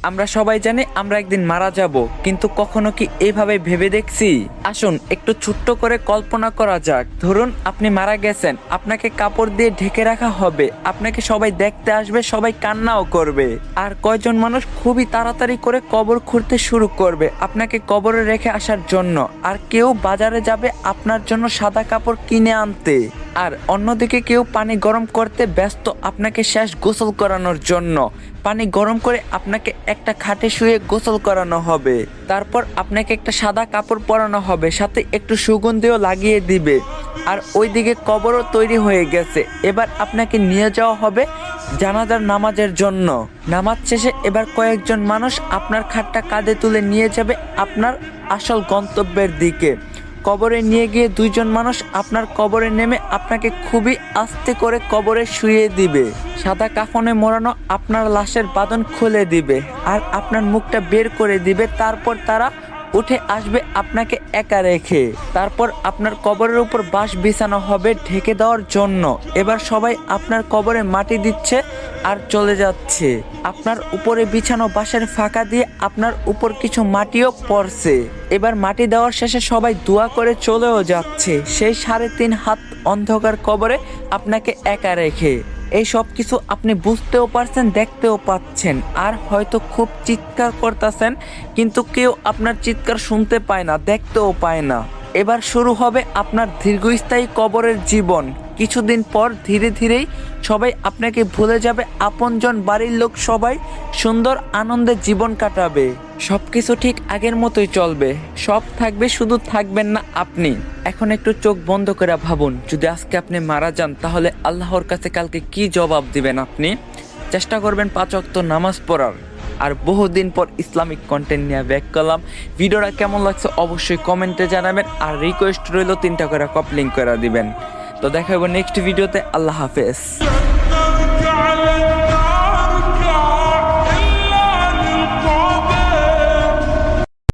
আমরা সবাই জানি আমরা একদিন মারা যাব, কিন্তু কখনো কি এইভাবে ভেবে দেখছি? আসুন একটু ছোট্ট করে কল্পনা করা যাক। ধরুন আপনি মারা গেছেন, আপনাকে কাপড় দিয়ে ঢেকে রাখা হবে, আপনাকে সবাই দেখতে আসবে, সবাই কান্নাও করবে। আর কয়জন মানুষ খুবই তাড়াতাড়ি করে কবর খুঁড়তে শুরু করবে আপনাকে কবরে রেখে আসার জন্য। আর কেউ বাজারে যাবে আপনার জন্য সাদা কাপড় কিনে আনতে। আর অন্যদিকে কেউ পানি গরম করতে ব্যস্ত আপনাকে শেষ গোসল করানোর জন্য। পানি গরম করে আপনাকে একটা খাটে শুয়ে গোসল করানো হবে। তারপর আপনাকে একটা সাদা কাপড় পরানো হবে, সাথে একটু সুগন্ধিও লাগিয়ে দিবে। আর ওইদিকে কবরও তৈরি হয়ে গেছে। এবার আপনাকে নিয়ে যাওয়া হবে জানাজার নামাজের জন্য। নামাজ শেষে এবার কয়েকজন মানুষ আপনার খাটটা কাঁধে তুলে নিয়ে যাবে আপনার আসল গন্তব্যের দিকে। কবরে নিয়ে গিয়ে দুইজন মানুষ আপনার কবরে নেমে আপনাকে খুবই আস্তে করে কবরে শুইয়ে দিবে। সাদা কাফনে মোড়ানো আপনার লাশের বাঁধন খুলে দিবে আর আপনার মুখটা বের করে দিবে। তারপর তারা উঠে আসবে আপনাকে একা রেখে। তারপর আপনার কবরের উপর বাঁশ বিছানো হবে ঢেকে দেওয়ার জন্য। এবার সবাই আপনার কবরে মাটি দিচ্ছে আর চলে যাচ্ছে। আপনার উপরে বিছানো বাঁশের ফাঁকা দিয়ে আপনার উপর কিছু মাটিও পড়ছে। এবার মাটি দেওয়ার শেষে সবাই দোয়া করে চলেও যাচ্ছে সেই 3.5 হাত অন্ধকার কবরে আপনাকে একা রেখে। এই সব কিছু আপনি বুঝতেও পারছেন, দেখতেও পাচ্ছেন, আর হয়তো খুব চিৎকার করতেছেন, কিন্তু কেউ আপনার চিৎকার শুনতে পায় না, দেখতেও পায় না। এবার শুরু হবে আপনার দীর্ঘস্থায়ী কবরের জীবন। কিছুদিন পর ধীরে ধীরেই সবাই আপনাকে ভুলে যাবে, আপনজন বাড়ির লোক সবাই সুন্দর আনন্দে জীবন কাটাবে। সবকিছু ঠিক আগের মতোই চলবে, সব থাকবে, শুধু থাকবেন না আপনি। এখন একটু চোখ বন্ধ করে ভাবুন, যদি আজকে আপনি মারা যান তাহলে আল্লাহর কাছে কালকে কি জবাব দিবেন আপনি? চেষ্টা করবেন 5 ওয়াক্ত নামাজ পড়ার। আর বহুদিন পর ইসলামিক কন্টেন্ট নিয়ে ব্যাক করলাম। ভিডিওটা কেমন লাগছে অবশ্যই কমেন্টে জানাবেন, আর রিকোয়েস্ট রইল 3টা করে কপলিং করে দিবেন। তো দেখা হবে নেক্সট ভিডিওতে। আল্লাহ হাফেজ।